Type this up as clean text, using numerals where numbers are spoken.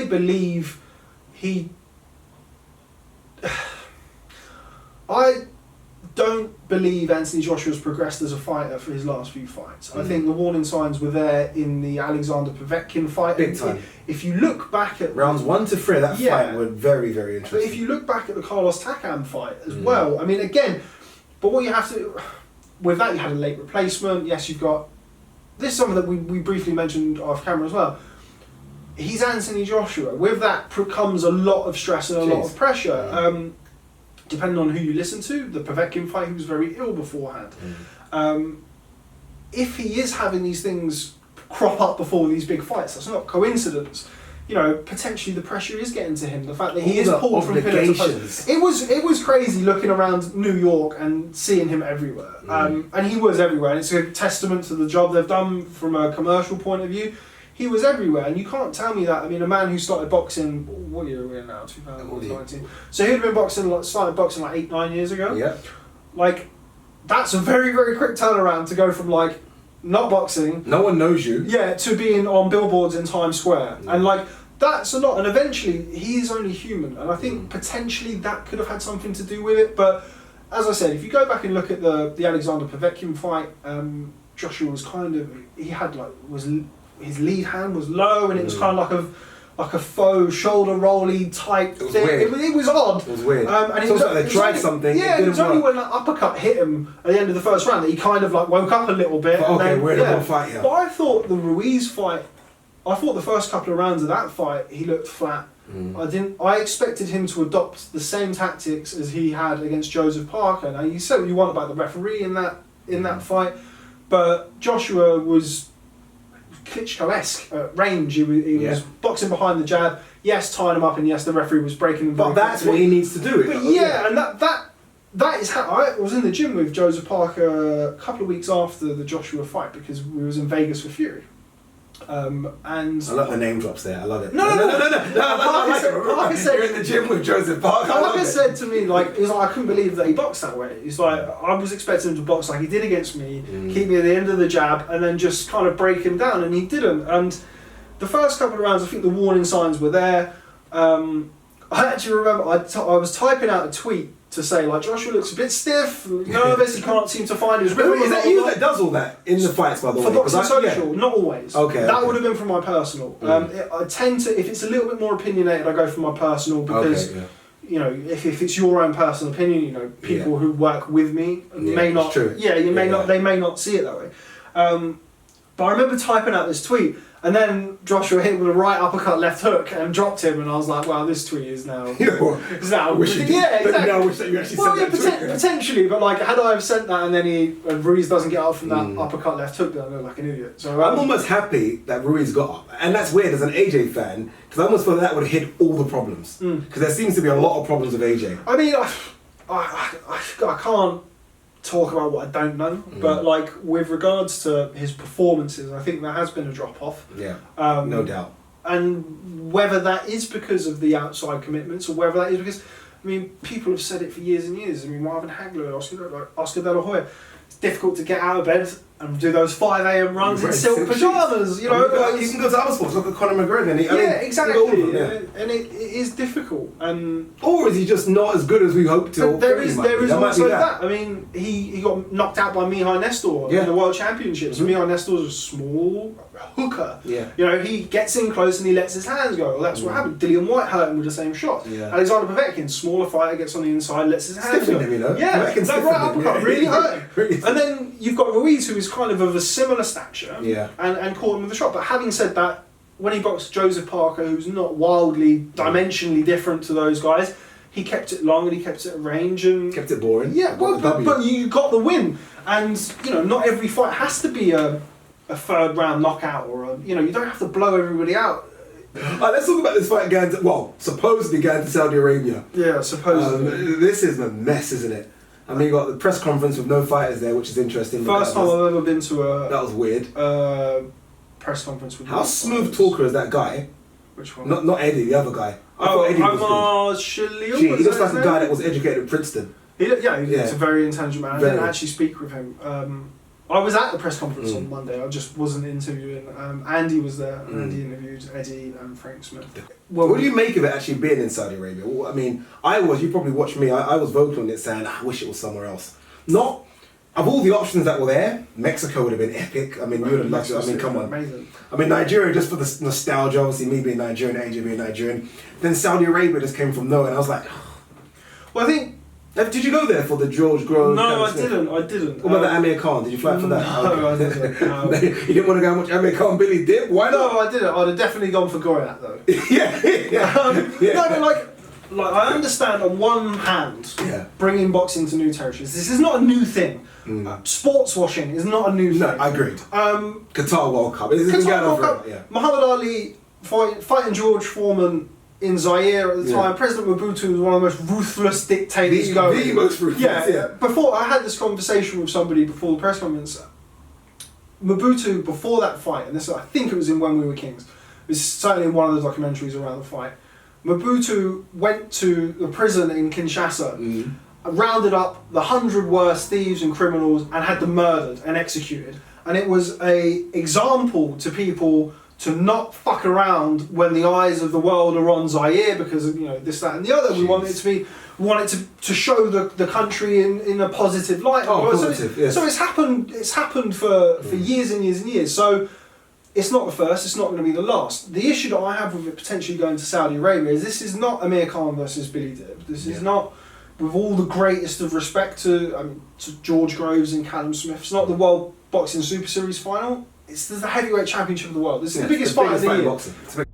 believe he... I don't believe Anthony Joshua's progressed as a fighter for his last few fights. I think the warning signs were there in the Alexander Povetkin fight. Big time. If you look back at... Rounds 1 to 3, that fight were very, very interesting. But if you look back at the Carlos Takam fight as well, I mean, again, but what you have to... With that, you had a late replacement. Yes, you've got... This is something that we briefly mentioned off camera as well. He's Anthony Joshua. With that comes a lot of stress and a lot of pressure. Depending on who you listen to, the Povetkin fight, he was very ill beforehand. If he is having these things crop up before these big fights, that's not coincidence. You know, potentially the pressure is getting to him. The fact that he is pulled from pillar to post. It was crazy looking around New York and seeing him everywhere. And he was everywhere. And it's a testament to the job they've done from a commercial point of view. He was everywhere, and you can't tell me that. I mean, a man who started boxing, what year are we in now? 2019. So he'd been started boxing like 8-9 years ago. Yeah. Like, that's a very, very quick turnaround to go from like not boxing. No one knows you. Yeah, to being on billboards in Times Square. And like, that's a lot. And eventually, he is only human. And I think potentially that could have had something to do with it. But as I said, if you go back and look at the Alexander Povetkin fight, Joshua was kind of, he had like, his lead hand was low, and it was kind of like a faux shoulder rolly type thing. It was odd. It was weird. And it was like they tried something. Yeah, it was only when that uppercut hit him at the end of the first round that he kind of like woke up a little bit. But, okay, we're in a fight here. But I thought the Ruiz fight, I thought the first couple of rounds of that fight, he looked flat. I expected him to adopt the same tactics as he had against Joseph Parker. Now you said what you want about the referee in that fight, but Joshua was Klitschko-esque at range. He was boxing behind the jab, yes, tying him up, and yes, the referee was breaking him. But that's what he needs to do. But and that is how I was in the gym with Joseph Parker a couple of weeks after the Joshua fight because we was in Vegas for Fury. And I love the name drops there. I love it. No. Like I said, you're in the gym with Joseph Parker. Like I said to me, like he's like, I couldn't believe that he boxed that way. He's like, I was expecting him to box like he did against me, keep me at the end of the jab, and then just kind of break him down, and he didn't. And the first couple of rounds, I think the warning signs were there. I actually remember I was typing out a tweet to say like Joshua looks a bit stiff, nervous, he can't seem to find his rhythm. Is that you that does all that in the fights, by the way? For Boxing Social, not always. Okay. That would have been from my personal. I tend to, if it's a little bit more opinionated, I go for my personal because you know, if it's your own personal opinion, you know, people who work with me may not. They may not see it that way. But I remember typing out this tweet. And then Joshua hit with a right uppercut, left hook, and dropped him. And I was like, "Wow, this tweet is now." I wish you actually sent that potentially, but like, had I have sent that, and then Ruiz doesn't get up from that uppercut, left hook, then I look like an idiot. So I'm almost happy that Ruiz got up, and that's weird as an AJ fan because I almost feel that would have hid all the problems because there seems to be a lot of problems with AJ. I mean, I can't talk about what I don't know, but like with regards to his performances, I think there has been a drop off. No doubt. And whether that is because of the outside commitments or whether that is because, I mean, people have said it for years and years. I mean, Marvin Hagler, Oscar De La Hoya, it's difficult to get out of bed and do those 5 a.m. runs in silk pajamas, you know. You can go to other sports, look at Conor McGregor. Exactly. And it is difficult. Or is he just not as good as we hoped to? There is also that. I mean, he got knocked out by Mihai Nestor in the World Championships. Mihai Nestor's a small hooker. You know, he gets in close and he lets his hands go. Well, that's what happened. Dillian White hurt him with the same shot. Alexander Povetkin, smaller fighter, gets on the inside, lets his hands go. Him, you know? That right uppercut really hurt him. And then you've got Ruiz, who is kind of a similar stature, and caught him with a shot. But having said that, when he boxed Joseph Parker, who's not wildly dimensionally different to those guys, he kept it long and he kept it at range and kept it boring. But you got the win, and you know, not every fight has to be a third round knockout or you don't have to blow everybody out. Let's talk about this fight going to, supposedly going to Saudi Arabia. Yeah, supposedly. This is a mess, isn't it? I mean, you got the press conference with no fighters there, which is interesting. First time I've ever been to a... That was weird. Press conference with... How smooth talker is that guy? Which one? Not Eddie, the other guy. Omar Shalil. He looks like a guy that was educated at Princeton. He's a very intelligent man. I didn't actually speak with him. I was at the press conference on Monday. I just wasn't interviewing. Andy was there. Andy interviewed Eddie and Frank Smith. Well, what do you make of it actually being in Saudi Arabia? Well, I mean, you probably watched me. I was vocal on it, saying I wish it was somewhere else. Not of all the options that were there, Mexico would have been epic. I mean, you would have loved it. I mean, come on. Amazing. I mean, Nigeria, just for the nostalgia, obviously me being Nigerian, AJ being Nigerian. Then Saudi Arabia just came from nowhere, and I was like, well, I think. Did you go there for the George Grove? No, I didn't. What about the Amir Khan? Did you fly for that? No, I didn't. No. You didn't want to go and watch Amir Khan Billy Dip? Why not? No, I didn't. I'd have definitely gone for Goyat though. yeah. No, but like I understand on one hand, bringing boxing to new territories. This is not a new thing. Sports washing is not a new thing. No, I agreed. Qatar World Cup. Muhammad Ali fighting George Foreman in Zaire at the time. President Mobutu was one of the most ruthless dictators going. The most ruthless. Yeah. Before I had this conversation with somebody before the press conference. Mobutu, before that fight, and this I think it was in When We Were Kings. It was certainly in one of the documentaries around the fight. Mobutu went to the prison in Kinshasa, rounded up the 100 worst thieves and criminals, and had them murdered and executed. And it was a example to people to not fuck around when the eyes of the world are on Zaire because of this, that, and the other. We want it to show the country in a positive light. So it's happened for years and years and years. So it's not the first, it's not going to be the last. The issue that I have with it potentially going to Saudi Arabia is this is not Amir Khan versus Billy Dib. This is not, with all the greatest of respect to George Groves and Callum Smith, it's not the World Boxing Super Series final. It's the heavyweight championship of the world. This is the biggest fight of the year.